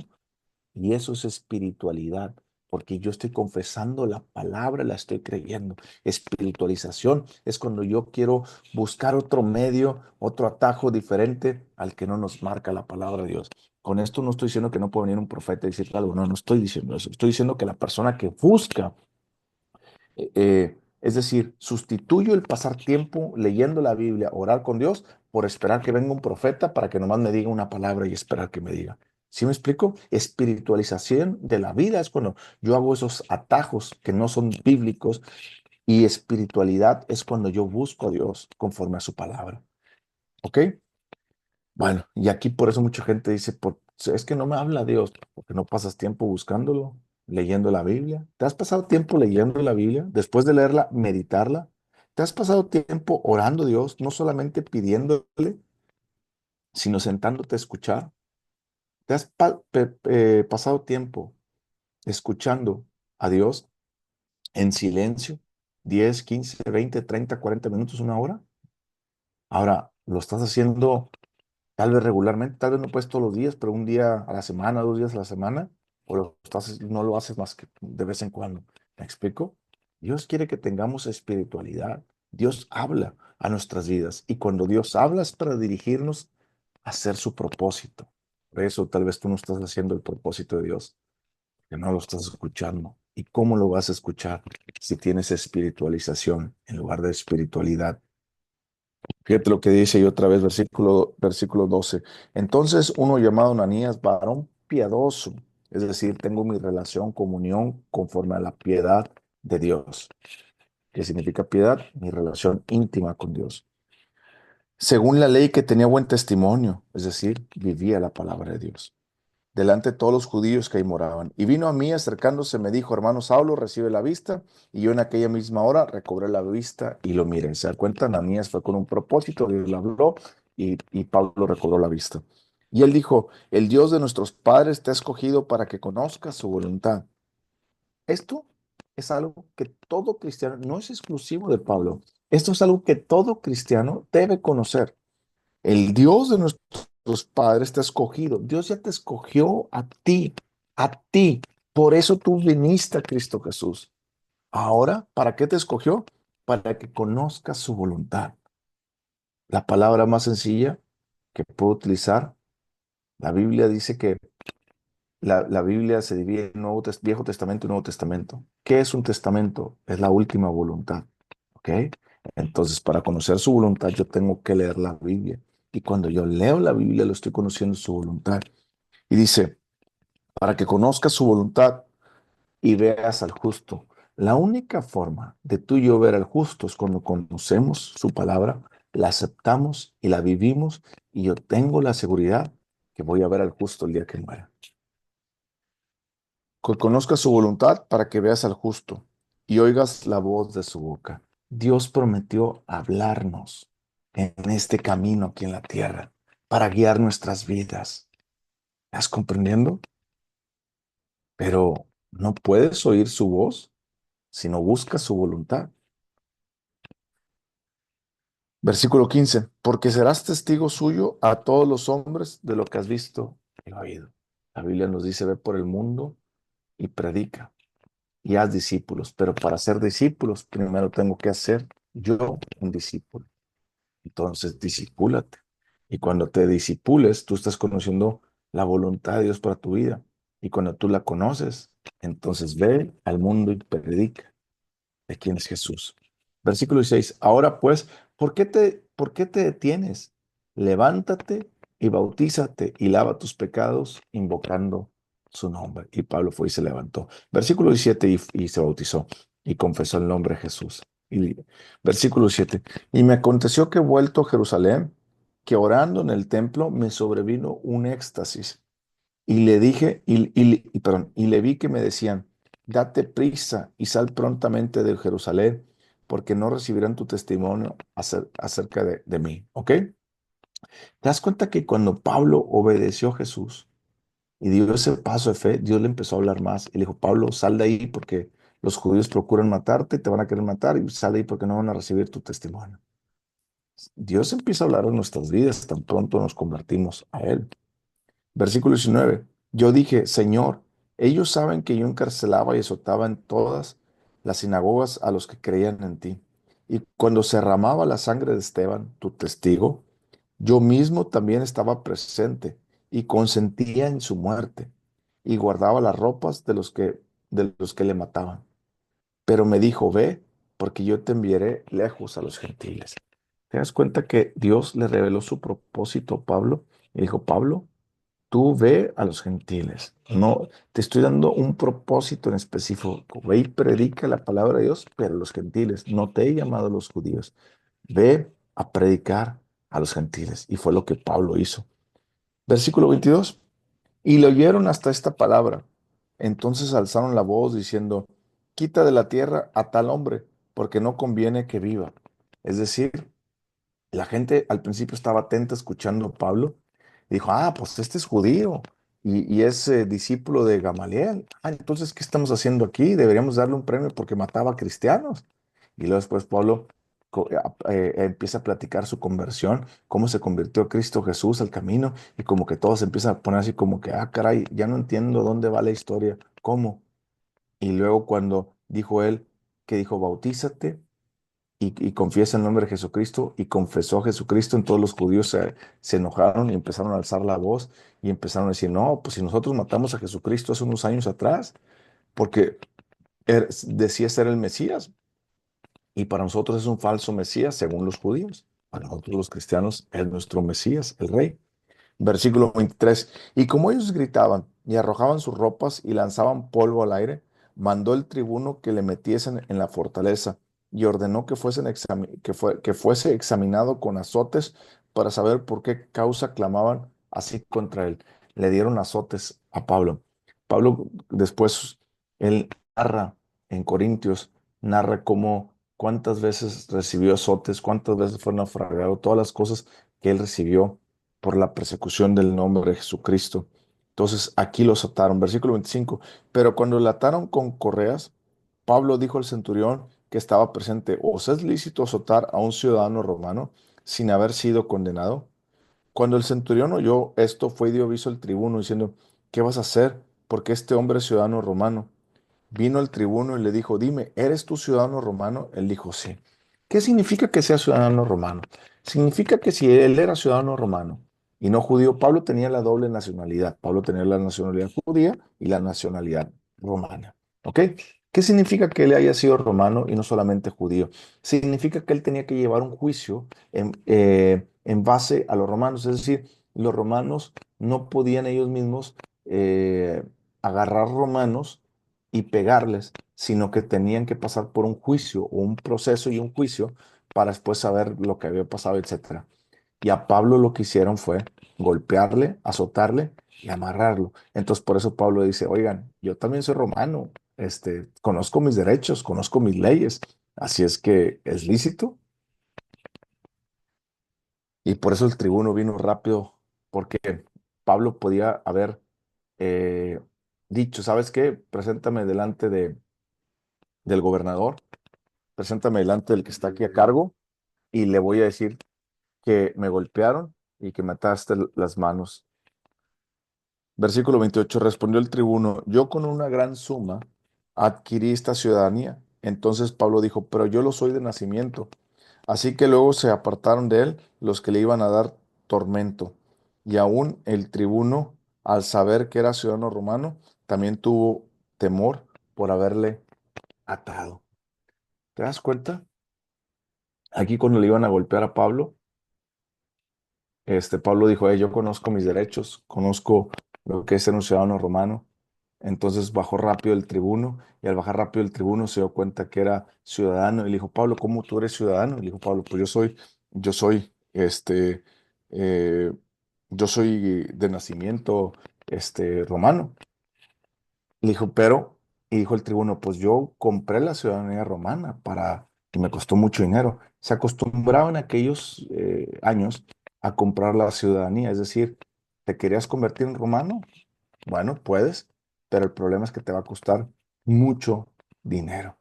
Y eso es espiritualidad, porque yo estoy confesando la palabra, la estoy creyendo. Espiritualización es cuando yo quiero buscar otro medio, otro atajo diferente al que no nos marca la palabra de Dios. Con esto no estoy diciendo que no puede venir un profeta y decir algo, no, no estoy diciendo eso. Estoy diciendo que la persona que busca es decir, sustituyo el pasar tiempo leyendo la Biblia, orar con Dios, por esperar que venga un profeta para que nomás me diga una palabra y esperar que me diga. ¿Sí me explico? Espiritualización de la vida es cuando yo hago esos atajos que no son bíblicos y espiritualidad es cuando yo busco a Dios conforme a su palabra. ¿Ok? Bueno, y aquí por eso mucha gente dice, es que no me habla Dios, porque no pasas tiempo buscándolo, leyendo la Biblia. ¿Te has pasado tiempo leyendo la Biblia? Después de leerla, meditarla. ¿Te has pasado tiempo orando a Dios, no solamente pidiéndole, sino sentándote a escuchar? ¿Te has pasado tiempo escuchando a Dios en silencio? 10, 15, 20, 30, 40 minutos, una hora. Ahora, ¿lo estás haciendo tal vez regularmente, tal vez no puedes todos los días, pero un día a la semana, 2 días a la semana, o no lo haces más que de vez en cuando? ¿Me explico? Dios quiere que tengamos espiritualidad. Dios habla a nuestras vidas y cuando Dios habla es para dirigirnos a hacer su propósito. Por eso tal vez tú no estás haciendo el propósito de Dios, que no lo estás escuchando. ¿Y cómo lo vas a escuchar si tienes espiritualización en lugar de espiritualidad? Fíjate lo que dice y otra vez, versículo 12. Entonces uno llamado Ananías, varón piadoso, es decir, tengo mi relación, comunión conforme a la piedad de Dios. ¿Qué significa piedad? Mi relación íntima con Dios. Según la ley que tenía buen testimonio, es decir, vivía la palabra de Dios. delante de todos los judíos que ahí moraban. Y vino a mí acercándose, me dijo, hermano Saulo, recibe la vista. Y yo en aquella misma hora recobré la vista y lo miré. Se da cuenta, Ananías fue con un propósito, Dios le habló y Pablo recobró la vista. Y él dijo, el Dios de nuestros padres te ha escogido para que conozcas su voluntad. Esto es algo que todo cristiano, no es exclusivo de Pablo, esto es algo que todo cristiano debe conocer. El Dios de nuestros padres te ha escogido. Dios ya te escogió a ti, a ti. Por eso tú viniste a Cristo Jesús. Ahora, ¿para qué te escogió? Para que conozcas su voluntad. La palabra más sencilla que puedo utilizar, la Biblia dice que la Biblia se divide en Viejo Testamento y Nuevo Testamento. ¿Qué es un testamento? Es la última voluntad. ¿Ok? Entonces, para conocer su voluntad, yo tengo que leer la Biblia. Y cuando yo leo la Biblia, lo estoy conociendo su voluntad. Y dice, para que conozcas su voluntad y veas al justo. La única forma de tú y yo ver al justo es cuando conocemos su palabra, la aceptamos y la vivimos. Y yo tengo la seguridad que voy a ver al justo el día que muera. Que conozcas su voluntad para que veas al justo y oigas la voz de su boca. Dios prometió hablarnos en este camino aquí en la tierra para guiar nuestras vidas. ¿Estás comprendiendo? Pero no puedes oír su voz si no buscas su voluntad. Versículo 15. Porque serás testigo suyo a todos los hombres de lo que has visto y oído. La Biblia nos dice, ve por el mundo y predica y haz discípulos. Pero para ser discípulos, primero tengo que hacer yo un discípulo. Entonces, discipúlate. Y cuando te discipules, tú estás conociendo la voluntad de Dios para tu vida. Y cuando tú la conoces, entonces ve al mundo y predica de quién es Jesús. Versículo 16. Ahora pues, por qué te detienes? Levántate y bautízate y lava tus pecados invocando su nombre. Y Pablo fue y se levantó. Versículo 17 y se bautizó y confesó el nombre de Jesús. Y versículo 7. Y me aconteció que vuelto a Jerusalén, que orando en el templo me sobrevino un éxtasis y le dije, perdón, y le vi que me decían, date prisa y sal prontamente de Jerusalén, porque no recibirán tu testimonio acerca de mí. ¿Ok? ¿Te das cuenta que cuando Pablo obedeció a Jesús y dio ese paso de fe, Dios le empezó a hablar más y le dijo, Pablo, sal de ahí porque los judíos procuran matarte, te van a querer matar y sal de ahí porque no van a recibir tu testimonio. Dios empieza a hablar en nuestras vidas tan pronto nos convertimos a Él. Versículo 19. Yo dije, Señor, ellos saben que yo encarcelaba y azotaba en todas las sinagogas a los que creían en ti. Y cuando se derramaba la sangre de Esteban, tu testigo, yo mismo también estaba presente y consentía en su muerte y guardaba las ropas de los que le mataban. Pero me dijo, ve, porque yo te enviaré lejos a los gentiles. ¿Te das cuenta que Dios le reveló su propósito a Pablo? Y dijo, Pablo, tú ve a los gentiles. No, te estoy dando un propósito en específico. Ve y predica la palabra de Dios, pero a los gentiles. No te he llamado a los judíos. Ve a predicar a los gentiles. Y fue lo que Pablo hizo. Versículo 22. Y le oyeron hasta esta palabra. Entonces alzaron la voz diciendo, quita de la tierra a tal hombre, porque no conviene que viva. Es decir, la gente al principio estaba atenta escuchando a Pablo y dijo, ah, pues este es judío y es discípulo de Gamaliel. Ah, entonces, ¿qué estamos haciendo aquí? Deberíamos darle un premio porque mataba a cristianos. Y luego después Pablo empieza a platicar su conversión, cómo se convirtió a Cristo Jesús al camino y como que todos empiezan a poner así como que, ah, caray, ya no entiendo dónde va la historia, cómo. Y luego cuando dijo él, que dijo, bautízate y confiesa el nombre de Jesucristo y confesó a Jesucristo, en todos los judíos se enojaron y empezaron a alzar la voz y empezaron a decir, no, pues si nosotros matamos a Jesucristo hace unos años atrás, porque decía ser el Mesías y para nosotros es un falso Mesías según los judíos. Para nosotros los cristianos es nuestro Mesías, el Rey. Versículo 23. Y como ellos gritaban y arrojaban sus ropas y lanzaban polvo al aire, mandó el tribuno que le metiesen en la fortaleza y ordenó que fuese examinado con azotes para saber por qué causa clamaban así contra él. le dieron azotes a Pablo. Pablo después, él narra en Corintios, narra cómo cuántas veces recibió azotes, cuántas veces fue naufragado, todas las cosas que él recibió por la persecución del nombre de Jesucristo. Entonces aquí los ataron. Versículo 25. Pero cuando le ataron con correas, Pablo dijo al centurión que estaba presente: ¿os es lícito azotar a un ciudadano romano sin haber sido condenado? Cuando el centurión oyó esto, fue y dio aviso al tribuno diciendo: ¿qué vas a hacer? Porque este hombre es ciudadano romano. Vino el tribuno y le dijo: dime, ¿eres tú ciudadano romano? Él dijo: sí. ¿Qué significa que sea ciudadano romano? Significa que si él era ciudadano romano y no judío, Pablo tenía la doble nacionalidad. Pablo tenía la nacionalidad judía y la nacionalidad romana. ¿Ok? ¿Qué significa que él haya sido romano y no solamente judío? Significa que él tenía que llevar un juicio en base a los romanos. Es decir, los romanos no podían ellos mismos agarrar romanos y pegarles, sino que tenían que pasar por un juicio o un proceso y un juicio para después saber lo que había pasado, etcétera. Y a Pablo lo que hicieron fue golpearle, azotarle y amarrarlo. Entonces por eso Pablo dice: oigan, yo también soy romano, conozco mis derechos, conozco mis leyes, así es que es lícito. Y por eso el tribuno vino rápido, porque Pablo podía haber eh, dicho: ¿sabes qué? Preséntame delante del gobernador, preséntame delante del que está aquí a cargo y le voy a decir que me golpearon y que me ataste las manos. Versículo 28. Respondió el tribuno: yo con una gran suma adquirí esta ciudadanía. Entonces Pablo dijo: pero yo lo soy de nacimiento. Así que luego se apartaron de él los que le iban a dar tormento. Y aún el tribuno, al saber que era ciudadano romano, también tuvo temor por haberle atado. ¿Te das cuenta? Aquí cuando le iban a golpear a Pablo, Pablo dijo: yo conozco mis derechos, conozco lo que es ser un ciudadano romano. Entonces bajó rápido el tribuno y al bajar rápido el tribuno se dio cuenta que era ciudadano y le dijo: Pablo, ¿cómo tú eres ciudadano? Y le dijo Pablo: pues yo soy, eh, yo soy de nacimiento, romano. Le dijo: y dijo el tribuno: pues yo compré la ciudadanía romana y me costó mucho dinero. Se acostumbraba en aquellos años a comprar la ciudadanía, es decir, ¿te querías convertir en romano? Bueno, puedes, pero el problema es que te va a costar mucho dinero.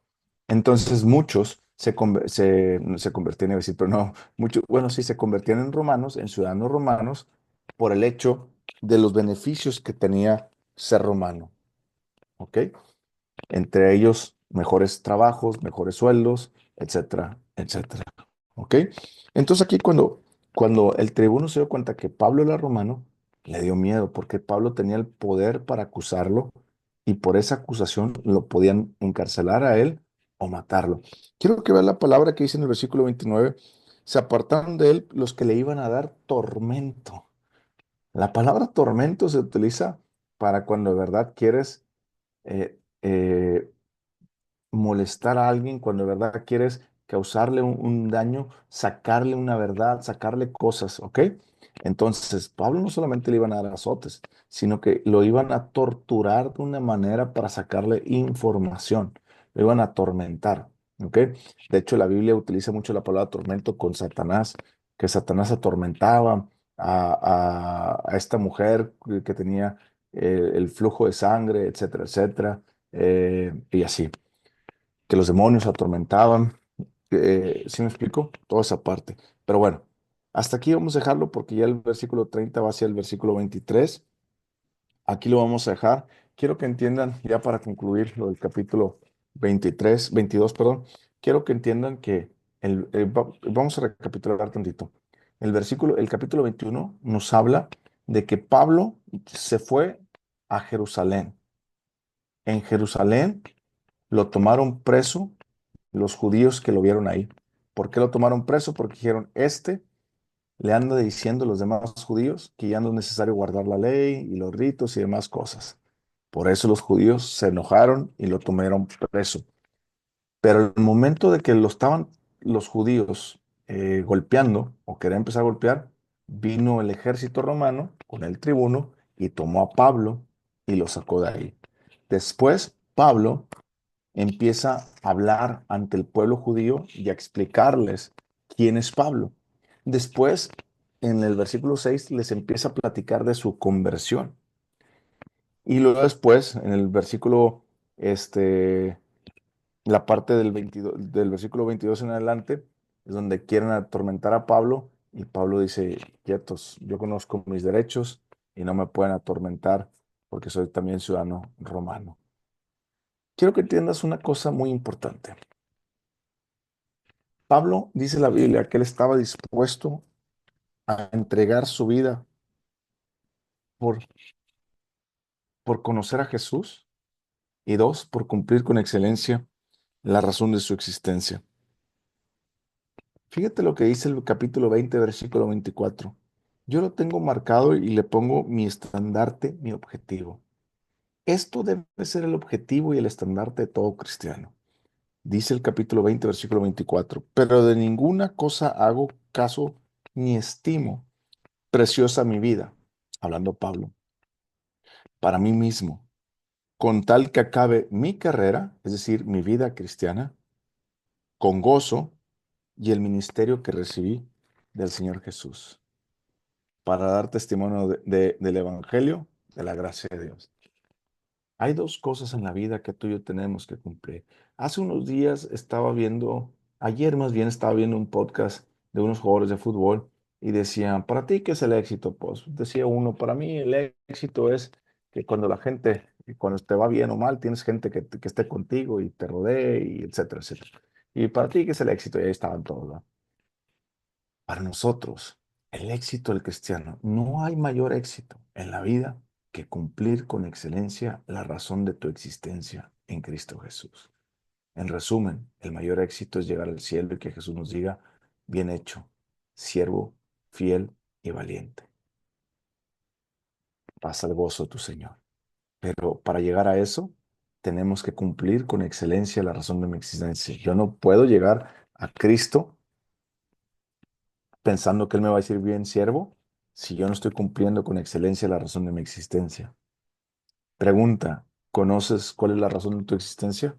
Entonces muchos se convertían, iba a decir, pero no, muchos, bueno, sí, se convertían en romanos, en ciudadanos romanos, por el hecho de los beneficios que tenía ser romano. ¿Ok? Entre ellos mejores trabajos, mejores sueldos, etcétera, etcétera. ¿Ok? Entonces aquí cuando el tribuno se dio cuenta que Pablo era romano, le dio miedo porque Pablo tenía el poder para acusarlo y por esa acusación lo podían encarcelar a él o matarlo. Quiero que vean la palabra que dice en el versículo 29. Se apartaron de él los que le iban a dar tormento. La palabra tormento se utiliza para cuando de verdad quieres eh, eh, molestar a alguien, cuando de verdad quieres causarle un daño, sacarle una verdad, sacarle cosas, ¿ok? Entonces, Pablo no solamente le iban a dar azotes, sino que lo iban a torturar de una manera para sacarle información, lo iban a atormentar, ¿ok? De hecho, la Biblia utiliza mucho la palabra tormento con Satanás, que Satanás atormentaba a esta mujer que tenía el flujo de sangre, etcétera, etcétera, y así que los demonios atormentaban. ¿Sí me explico? Toda esa parte. Pero bueno, hasta aquí vamos a dejarlo porque ya el versículo 30 va hacia el versículo 23. Aquí lo vamos a dejar. Quiero que entiendan, ya para concluir lo del capítulo 23, 22, perdón, quiero que entiendan que vamos a recapitular tantito. El capítulo 21 nos habla de que Pablo se fue a Jerusalén. En Jerusalén lo tomaron preso los judíos que lo vieron ahí. ¿Por qué lo tomaron preso? Porque dijeron: le anda diciendo a los demás judíos que ya no es necesario guardar la ley y los ritos y demás cosas. Por eso los judíos se enojaron y lo tomaron preso. Pero el momento de que lo estaban los judíos golpeando o querían empezar a golpear, vino el ejército romano con el tribuno y tomó a Pablo y lo sacó de ahí. Después, Pablo empieza a hablar ante el pueblo judío y a explicarles quién es Pablo. Después, en el versículo 6 les empieza a platicar de su conversión. Y luego después, en el versículo, este, la parte del versículo 22 en adelante, es donde quieren atormentar a Pablo y Pablo dice, quietos, yo conozco mis derechos y no me pueden atormentar porque soy también ciudadano romano. Quiero que entiendas una cosa muy importante. Pablo dice en la Biblia que él estaba dispuesto a entregar su vida por, por conocer a Jesús y dos, por cumplir con excelencia la razón de su existencia. Fíjate lo que dice el capítulo 20, versículo 24. Yo lo tengo marcado y le pongo mi estandarte, mi objetivo. Esto debe ser el objetivo y el estandarte de todo cristiano. Dice el capítulo 20, versículo 24. Pero de ninguna cosa hago caso ni estimo preciosa mi vida, hablando Pablo, para mí mismo, con tal que acabe mi carrera, es decir, mi vida cristiana, con gozo y el ministerio que recibí del Señor Jesús, para dar testimonio del Evangelio, de la gracia de Dios. Hay dos cosas en la vida que tú y yo tenemos que cumplir. Hace unos días ayer más bien estaba viendo un podcast de unos jugadores de fútbol y decían, ¿para ti qué es el éxito? Pues decía uno, para mí el éxito es que cuando te va bien o mal, tienes gente que esté contigo y te rodee y etcétera, etcétera. Y para ti qué es el éxito, y ahí estaban todos, ¿no? Para nosotros, el éxito del cristiano, no hay mayor éxito en la vida que cumplir con excelencia la razón de tu existencia en Cristo Jesús. En resumen, el mayor éxito es llegar al cielo y que Jesús nos diga, bien hecho, siervo, fiel y valiente. Pasa el gozo de tu Señor. Pero para llegar a eso, tenemos que cumplir con excelencia la razón de mi existencia. Yo no puedo llegar a Cristo pensando que Él me va a decir bien, siervo, si yo no estoy cumpliendo con excelencia la razón de mi existencia. Pregunta, ¿conoces cuál es la razón de tu existencia?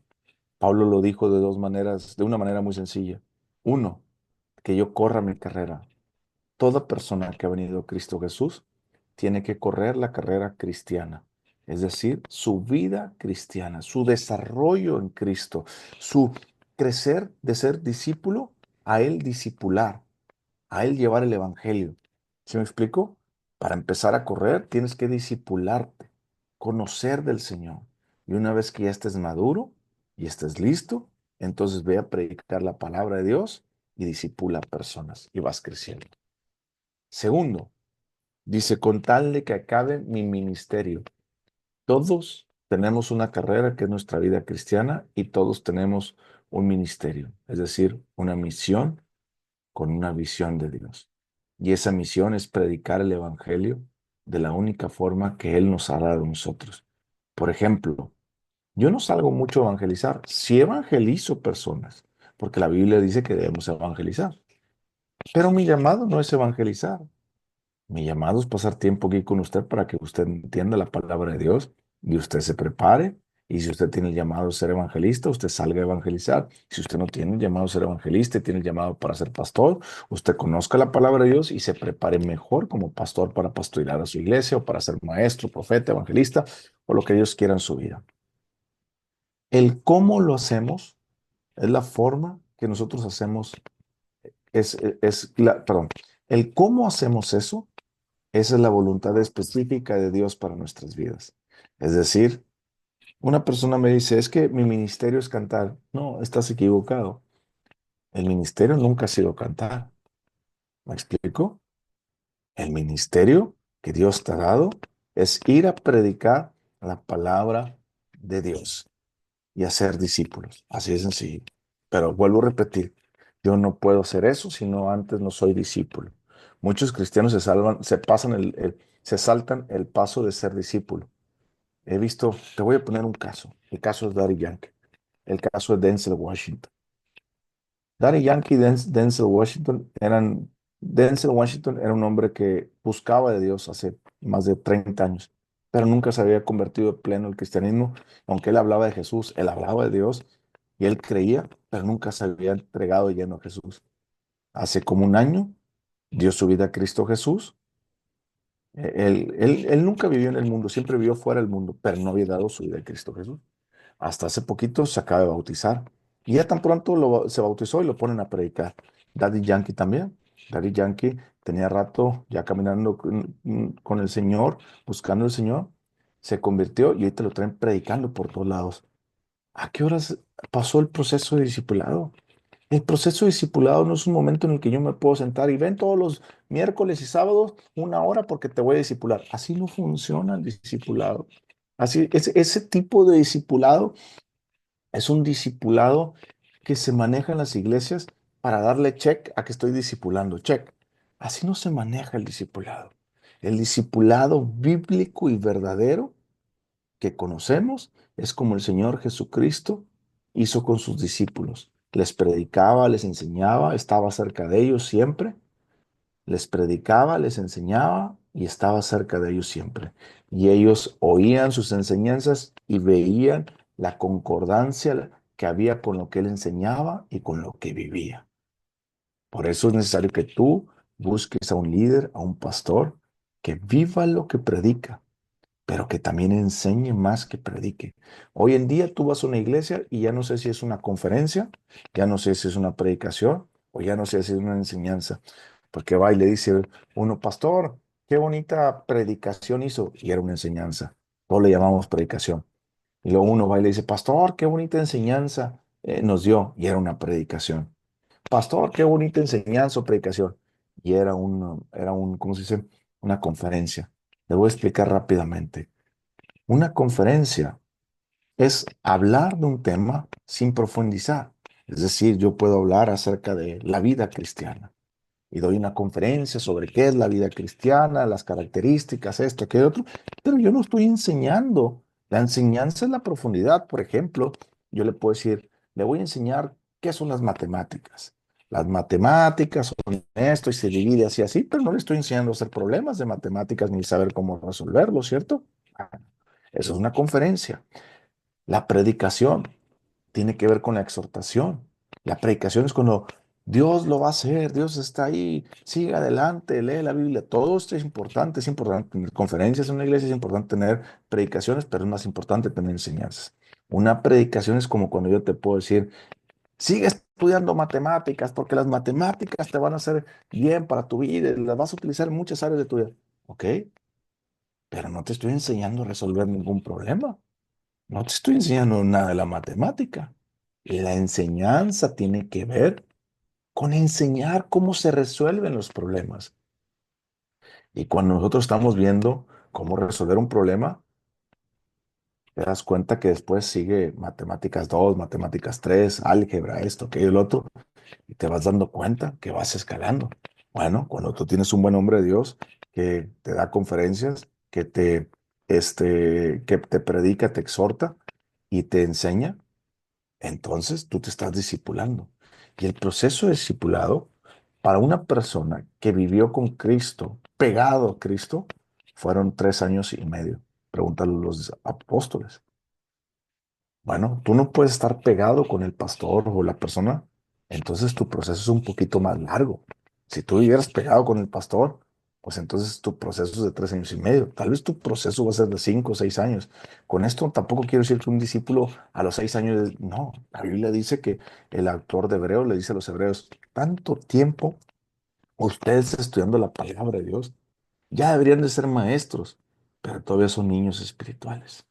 Pablo lo dijo de dos maneras, de una manera muy sencilla. Uno, que yo corra mi carrera. Toda persona que ha venido a Cristo Jesús tiene que correr la carrera cristiana, es decir, su vida cristiana, su desarrollo en Cristo, su crecer de ser discípulo a Él discipular, a Él llevar el Evangelio. ¿Sí me explico? Para empezar a correr tienes que discipularte, conocer del Señor. Y una vez que ya estés maduro y estés listo, entonces ve a predicar la palabra de Dios y disipula a personas y vas creciendo. Segundo, dice, con tal de que acabe mi ministerio. Todos tenemos una carrera que es nuestra vida cristiana y todos tenemos un ministerio, es decir, una misión con una visión de Dios. Y esa misión es predicar el Evangelio de la única forma que Él nos ha dado a nosotros. Por ejemplo, yo no salgo mucho a evangelizar, sí evangelizo personas, porque la Biblia dice que debemos evangelizar, pero mi llamado no es evangelizar. Mi llamado es pasar tiempo aquí con usted para que usted entienda la palabra de Dios y usted se prepare. Y si usted tiene el llamado a ser evangelista, usted salga a evangelizar. Si usted no tiene el llamado a ser evangelista y tiene el llamado para ser pastor, usted conozca la palabra de Dios y se prepare mejor como pastor para pastorear a su iglesia o para ser maestro, profeta, evangelista o lo que Dios quiera en su vida. El cómo lo hacemos es la forma que nosotros hacemos, perdón, el cómo hacemos eso. Esa es la voluntad específica de Dios para nuestras vidas. Es decir, una persona me dice, es que mi ministerio es cantar. No, estás equivocado. El ministerio nunca ha sido cantar. ¿Me explico? El ministerio que Dios te ha dado es ir a predicar la palabra de Dios y hacer discípulos. Así de sencillo. Pero vuelvo a repetir, yo no puedo hacer eso si no antes no soy discípulo. Muchos cristianos se saltan el paso de ser discípulo. He visto, te voy a poner un caso. El caso es Daddy Yankee. El caso de Denzel Washington. Daddy Yankee y Denzel Washington era un hombre que buscaba de Dios hace más de 30 años, pero nunca se había convertido de pleno al cristianismo, aunque él hablaba de Jesús, él hablaba de Dios y él creía, pero nunca se había entregado de lleno a Jesús. Hace como un año dio su vida a Cristo Jesús. Él nunca vivió en el mundo, siempre vivió fuera del mundo, pero no había dado su vida a Cristo Jesús. Hasta hace poquito se acaba de bautizar. Y ya tan pronto se bautizó y lo ponen a predicar. Daddy Yankee también. Daddy Yankee tenía rato ya caminando con el Señor, buscando al Señor. Se convirtió y hoy te lo traen predicando por todos lados. ¿A qué horas pasó el proceso de discipulado? El proceso de discipulado no es un momento en el que yo me puedo sentar y ven todos los miércoles y sábados 1 hora porque te voy a discipular. Así no funciona el discipulado. Así, ese tipo de discipulado es un discipulado que se maneja en las iglesias para darle check a que estoy discipulando, check. Así no se maneja el discipulado. El discipulado bíblico y verdadero que conocemos es como el Señor Jesucristo hizo con sus discípulos. Les predicaba, les enseñaba, estaba cerca de ellos siempre, les predicaba, les enseñaba y estaba cerca de ellos siempre. Y ellos oían sus enseñanzas y veían la concordancia que había con lo que él enseñaba y con lo que vivía. Por eso es necesario que tú busques a un líder, a un pastor, que viva lo que predica, pero que también enseñe más que predique. Hoy en día tú vas a una iglesia y ya no sé si es una conferencia, ya no sé si es una predicación o ya no sé si es una enseñanza, porque va y le dice uno, pastor, qué bonita predicación hizo, y era una enseñanza. Todos le llamamos predicación. Y luego uno va y le dice, pastor, qué bonita enseñanza nos dio, y era una predicación. Pastor, qué bonita enseñanza o predicación. Y ¿cómo se dice? Una conferencia. Le voy a explicar rápidamente. Una conferencia es hablar de un tema sin profundizar. Es decir, yo puedo hablar acerca de la vida cristiana y doy una conferencia sobre qué es la vida cristiana, las características, esto, aquello, otro, pero yo no estoy enseñando. La enseñanza es la profundidad. Por ejemplo, yo le puedo decir, le voy a enseñar qué son las matemáticas. Las matemáticas son esto y se divide así, así, pero no le estoy enseñando a hacer problemas de matemáticas ni saber cómo resolverlo, ¿cierto? Eso es una conferencia. La predicación tiene que ver con la exhortación. La predicación es cuando Dios lo va a hacer, Dios está ahí, sigue adelante, lee la Biblia. Todo esto es importante tener conferencias en una iglesia, es importante tener predicaciones, pero es más importante tener enseñanzas. Una predicación es como cuando yo te puedo decir, sigue estudiando matemáticas, porque las matemáticas te van a hacer bien para tu vida, y las vas a utilizar en muchas áreas de tu vida. Ok, pero no te estoy enseñando a resolver ningún problema. No te estoy enseñando nada de la matemática. La enseñanza tiene que ver con enseñar cómo se resuelven los problemas. Y cuando nosotros estamos viendo cómo resolver un problema, te das cuenta que después sigue matemáticas 2, matemáticas 3, álgebra, esto, aquello, el otro, y te vas dando cuenta que vas escalando. Bueno, cuando tú tienes un buen hombre de Dios que te da conferencias, que te predica, te exhorta y te enseña, entonces tú te estás discipulando. Y el proceso de discipulado para una persona que vivió con Cristo, pegado a Cristo, fueron 3 años y medio. Pregúntale a los apóstoles. Bueno, tú no puedes estar pegado con el pastor o la persona, entonces tu proceso es un poquito más largo. Si tú vivieras pegado con el pastor, pues entonces tu proceso es de 3 años y medio. Tal vez tu proceso va a ser de 5 o 6 años. Con esto tampoco quiero decir que un discípulo a los 6 años, no, la Biblia dice que el autor de Hebreos le dice a los hebreos, tanto tiempo ustedes estudiando la palabra de Dios, ya deberían de ser maestros, pero todavía son niños espirituales.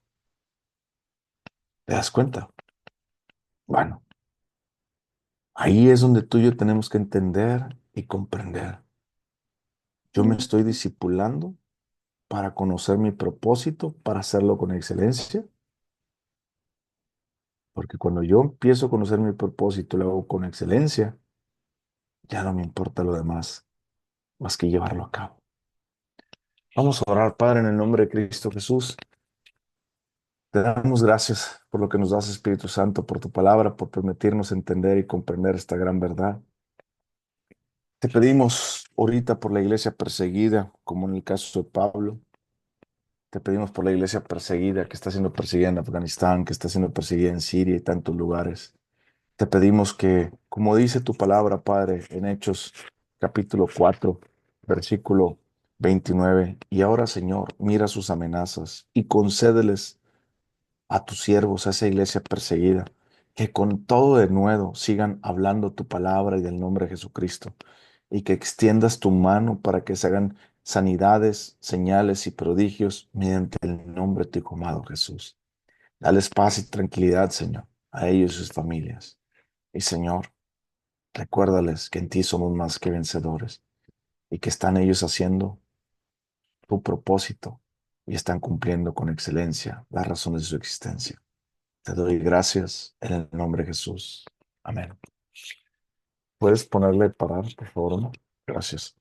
¿Te das cuenta? Bueno. Ahí es donde tú y yo tenemos que entender y comprender. Yo me estoy discipulando para conocer mi propósito, para hacerlo con excelencia, porque cuando yo empiezo a conocer mi propósito, lo hago con excelencia, ya no me importa lo demás, más que llevarlo a cabo. Vamos a orar, Padre, en el nombre de Cristo Jesús. Te damos gracias por lo que nos das, Espíritu Santo, por tu palabra, por permitirnos entender y comprender esta gran verdad. Te pedimos ahorita por la iglesia perseguida, como en el caso de Pablo. Te pedimos por la iglesia perseguida, que está siendo perseguida en Afganistán, que está siendo perseguida en Siria y tantos lugares. Te pedimos que, como dice tu palabra, Padre, en Hechos capítulo 4, versículo 29, y ahora, Señor, mira sus amenazas y concédeles a tus siervos, a esa iglesia perseguida, que con todo de nuevo sigan hablando tu palabra y del nombre de Jesucristo, y que extiendas tu mano para que se hagan sanidades, señales y prodigios mediante el nombre de tu Hijo amado Jesús. Dales paz y tranquilidad, Señor, a ellos y sus familias. Y Señor, recuérdales que en ti somos más que vencedores y que están ellos haciendo tu propósito y están cumpliendo con excelencia las razones de su existencia. Te doy gracias en el nombre de Jesús. Amén. ¿Puedes ponerle parar, por favor? ¿No? Gracias.